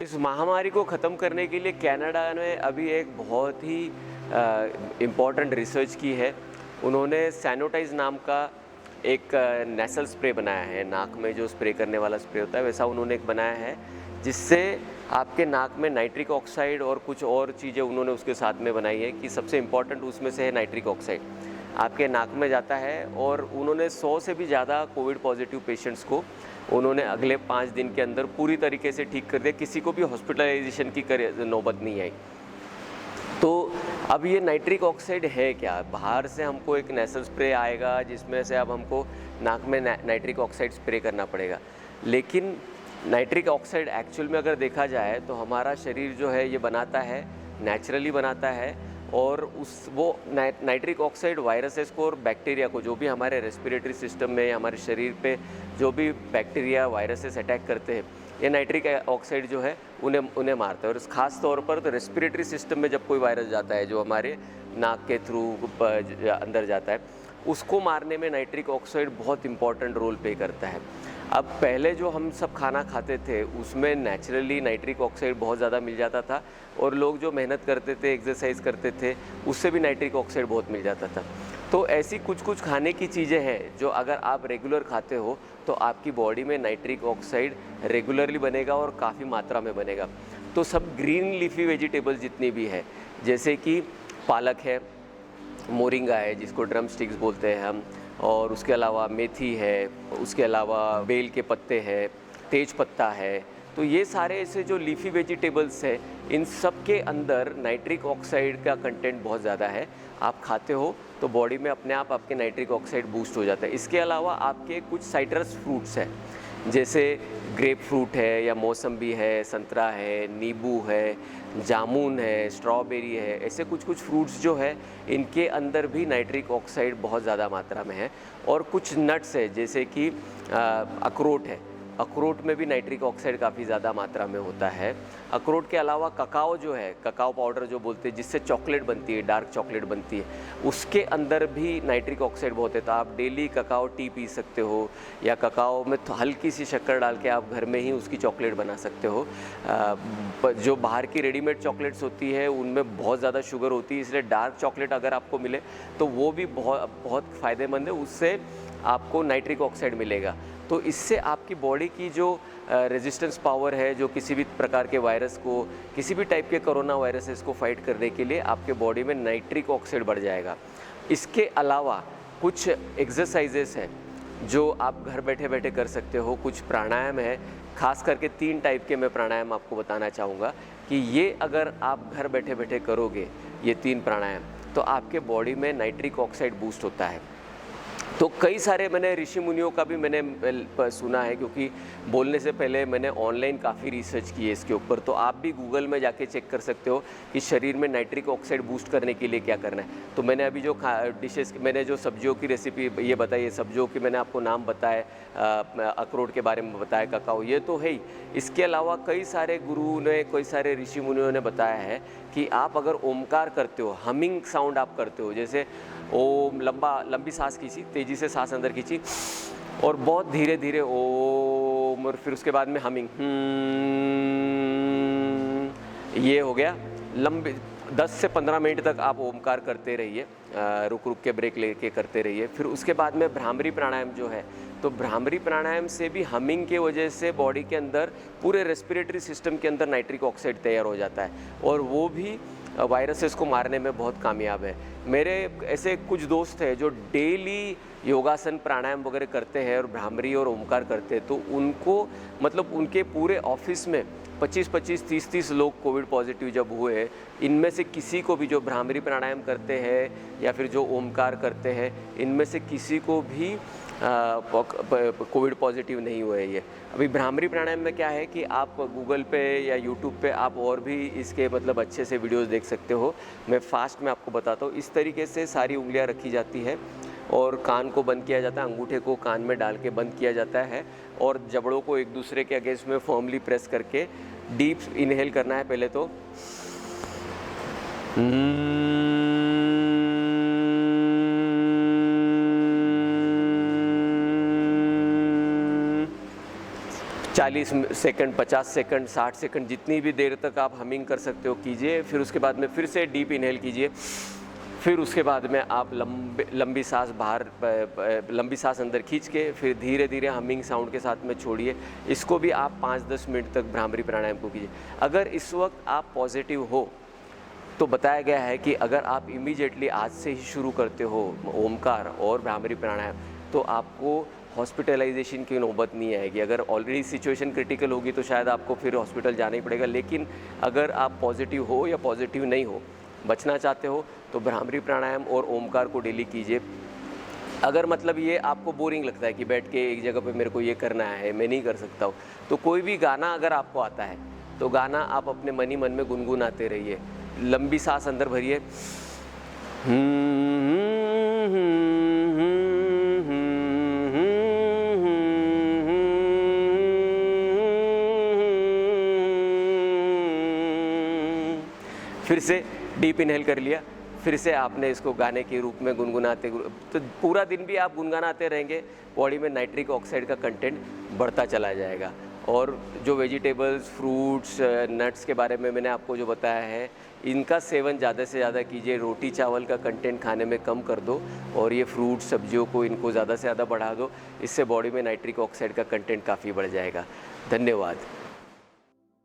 इस महामारी को ख़त्म करने के लिए कनाडा ने अभी एक बहुत ही इम्पॉर्टेंट रिसर्च की है। उन्होंने सैनिटाइज नाम का एक नेसल स्प्रे बनाया है। नाक में जो स्प्रे करने वाला स्प्रे होता है वैसा उन्होंने एक बनाया है, जिससे आपके नाक में नाइट्रिक ऑक्साइड और कुछ और चीज़ें उन्होंने उसके साथ में बनाई है कि सबसे इम्पॉर्टेंट उसमें से है नाइट्रिक ऑक्साइड। आपके नाक में जाता है और उन्होंने 100 से भी ज़्यादा कोविड पॉजिटिव पेशेंट्स को उन्होंने अगले 5 दिन के अंदर पूरी तरीके से ठीक कर दिया। किसी को भी हॉस्पिटलाइजेशन की नौबत नहीं आई। तो अब ये नाइट्रिक ऑक्साइड है क्या? बाहर से हमको एक नेसल स्प्रे आएगा जिसमें से अब हमको नाक में नाइट्रिक ऑक्साइड स्प्रे करना पड़ेगा। लेकिन नाइट्रिक ऑक्साइड एक्चुअल में अगर देखा जाए तो हमारा शरीर जो है ये बनाता है, नेचुरली बनाता है। और वो नाइट्रिक ऑक्साइड वायरसेस को और बैक्टीरिया को, जो भी हमारे रेस्पिरेटरी सिस्टम में हमारे शरीर पे जो भी बैक्टीरिया वायरसेस अटैक करते हैं, ये नाइट्रिक ऑक्साइड जो है उन्हें मारता है। और ख़ास तौर पर तो रेस्पिरेटरी सिस्टम में जब कोई वायरस जाता है जो हमारे नाक के थ्रू अंदर जाता है, उसको मारने में नाइट्रिक ऑक्साइड बहुत इम्पॉर्टेंट रोल प्ले करता है। अब पहले जो हम सब खाना खाते थे उसमें नेचुरली नाइट्रिक ऑक्साइड बहुत ज़्यादा मिल जाता था, और लोग जो मेहनत करते थे, एक्सरसाइज करते थे, उससे भी नाइट्रिक ऑक्साइड बहुत मिल जाता था। तो ऐसी कुछ कुछ खाने की चीज़ें हैं जो अगर आप रेगुलर खाते हो तो आपकी बॉडी में नाइट्रिक ऑक्साइड रेगुलरली बनेगा और काफ़ी मात्रा में बनेगा। तो सब ग्रीन लीफी वेजिटेबल्स जितनी भी है, जैसे कि पालक है, मोरिंगा है जिसको ड्रम स्टिक्स बोलते हैं हम, और उसके अलावा मेथी है, उसके अलावा बेल के पत्ते हैं, तेज पत्ता है। तो ये सारे ऐसे जो लीफी वेजिटेबल्स है, इन सब के अंदर नाइट्रिक ऑक्साइड का कंटेंट बहुत ज़्यादा है। आप खाते हो तो बॉडी में अपने आप आपके नाइट्रिक ऑक्साइड बूस्ट हो जाता है। इसके अलावा आपके कुछ साइट्रस फ्रूट्स हैं, जैसे ग्रेप फ्रूट है या मौसम्बी है, संतरा है, नींबू है, जामुन है, स्ट्रॉबेरी है, ऐसे कुछ कुछ फ्रूट्स जो है इनके अंदर भी नाइट्रिक ऑक्साइड बहुत ज़्यादा मात्रा में है। और कुछ नट्स है जैसे कि अखरोट है, अखरोट में भी नाइट्रिक ऑक्साइड काफ़ी ज़्यादा मात्रा में होता है। अखरोट के अलावा ककाओ जो है, ककाओ पाउडर जो बोलते हैं जिससे चॉकलेट बनती है, डार्क चॉकलेट बनती है, उसके अंदर भी नाइट्रिक ऑक्साइड बहुत है। तो आप डेली ककाओ टी पी सकते हो, या ककाओ में हल्की सी शक्कर डाल के आप घर में ही उसकी चॉकलेट बना सकते हो। जो बाहर की रेडीमेड चॉकलेट्स होती है उनमें बहुत ज़्यादा शुगर होती है, इसलिए डार्क चॉकलेट अगर आपको मिले तो वो भी बहुत बहुत फ़ायदेमंद है, उससे आपको नाइट्रिक ऑक्साइड मिलेगा। तो इससे आपकी बॉडी की जो रेजिस्टेंस पावर है, जो किसी भी प्रकार के वायरस को, किसी भी टाइप के कोरोना वायरसेस को फाइट करने के लिए आपके बॉडी में नाइट्रिक ऑक्साइड बढ़ जाएगा। इसके अलावा कुछ एक्सरसाइजेस हैं जो आप घर बैठे बैठे कर सकते हो। कुछ प्राणायाम है, खास करके 3 टाइप के मैं प्राणायाम आपको बताना चाहूँगा कि ये अगर आप घर बैठे बैठे करोगे ये 3 प्राणायाम, तो आपके बॉडी में नाइट्रिक ऑक्साइड बूस्ट होता है। तो कई सारे मैंने ऋषि मुनियों का भी मैंने सुना है, क्योंकि बोलने से पहले मैंने ऑनलाइन काफ़ी रिसर्च की है इसके ऊपर। तो आप भी गूगल में जाके चेक कर सकते हो कि शरीर में नाइट्रिक ऑक्साइड बूस्ट करने के लिए क्या करना है। तो मैंने अभी जो डिशेस, मैंने जो सब्जियों की रेसिपी ये बताई है, सब्जियों की मैंने आपको नाम बताए, अखरोट के बारे में बताया, ककाओ, ये तो है ही। इसके अलावा कई सारे गुरुओं ने, कई सारे ऋषि मुनियों ने बताया है कि आप अगर ओमकार करते हो, हमिंग साउंड आप करते हो, जैसे ओम, लंबी सांस खींची, तेज़ी से सांस अंदर खींची और बहुत धीरे धीरे ओम, और फिर उसके बाद में हमिंग, ये हो गया। लंबे 10 से 15 मिनट तक आप ओमकार करते रहिए, रुक रुक के ब्रेक लेके करते रहिए। फिर उसके बाद में भ्रामरी प्राणायाम जो है, तो भ्रामरी प्राणायाम से भी हमिंग के वजह से बॉडी के अंदर, पूरे रेस्पिरेटरी सिस्टम के अंदर नाइट्रिक ऑक्साइड तैयार हो जाता है, और वो भी वायरसेस को मारने में बहुत कामयाब है। मेरे ऐसे कुछ दोस्त हैं जो डेली योगासन, प्राणायाम वगैरह करते हैं और भ्रामरी और ओमकार करते हैं, तो उनको, मतलब उनके पूरे ऑफिस में 25-25, 30-30 लोग कोविड पॉजिटिव जब हुए, इनमें से किसी को भी, जो भ्रामरी प्राणायाम करते हैं या फिर जो ओमकार करते हैं, इनमें से किसी को भी कोविड पॉजिटिव नहीं हुए ये। अभी भ्रामरी प्राणायाम में क्या है कि आप गूगल पे या यूट्यूब पे आप और भी इसके मतलब अच्छे से वीडियोस देख सकते हो। मैं फास्ट में आपको बताता हूँ। इस तरीके से सारी उंगलियाँ रखी जाती है और कान को बंद किया जाता है, अंगूठे को कान में डाल के बंद किया जाता है, और जबड़ों को एक दूसरे के अगेंस्ट में फर्मली प्रेस करके डीप इनहेल करना है पहले तो। 40 सेकंड, 50 सेकंड, 60 सेकंड, जितनी भी देर तक आप हमिंग कर सकते हो कीजिए। फिर उसके बाद में फिर से डीप इनहेल कीजिए। फिर उसके बाद में आप लंबी सांस बाहर, लंबी सांस अंदर खींच के फिर धीरे धीरे हमिंग साउंड के साथ में छोड़िए। इसको भी आप 5-10 मिनट तक भ्रामरी प्राणायाम को कीजिए। अगर इस वक्त आप पॉजिटिव हो तो बताया गया है कि अगर आप इमीडिएटली आज से ही शुरू करते हो ओमकार और भ्रामरी प्राणायाम तो आपको हॉस्पिटलाइजेशन की नौबत नहीं आएगी। अगर ऑलरेडी सिचुएशन क्रिटिकल होगी तो शायद आपको फिर हॉस्पिटल जाना ही पड़ेगा। लेकिन अगर आप पॉजिटिव हो या पॉजिटिव नहीं हो, बचना चाहते हो तो भ्रामरी प्राणायाम और ओमकार को डेली कीजिए। अगर मतलब ये आपको बोरिंग लगता है कि बैठ के एक जगह पे मेरे को ये करना है, मैं नहीं कर सकता हूँ, तो कोई भी गाना अगर आपको आता है तो गाना आप अपने मन ही मन में गुनगुनाते रहिए। लंबी सांस अंदर भरिए, फिर से डीप इनहेल कर लिया, फिर से आपने इसको गाने के रूप में गुनगुनाते, तो पूरा दिन भी आप गुनगुनाते रहेंगे, बॉडी में नाइट्रिक ऑक्साइड का कंटेंट बढ़ता चला जाएगा। और जो वेजिटेबल्स, फ्रूट्स, नट्स के बारे में मैंने आपको जो बताया है, इनका सेवन ज़्यादा से ज़्यादा कीजिए। रोटी चावल का कंटेंट खाने में कम कर दो और ये फ्रूट सब्जियों को इनको ज़्यादा से ज़्यादा बढ़ा दो। इससे बॉडी में नाइट्रिक ऑक्साइड का कंटेंट काफ़ी बढ़ जाएगा। धन्यवाद।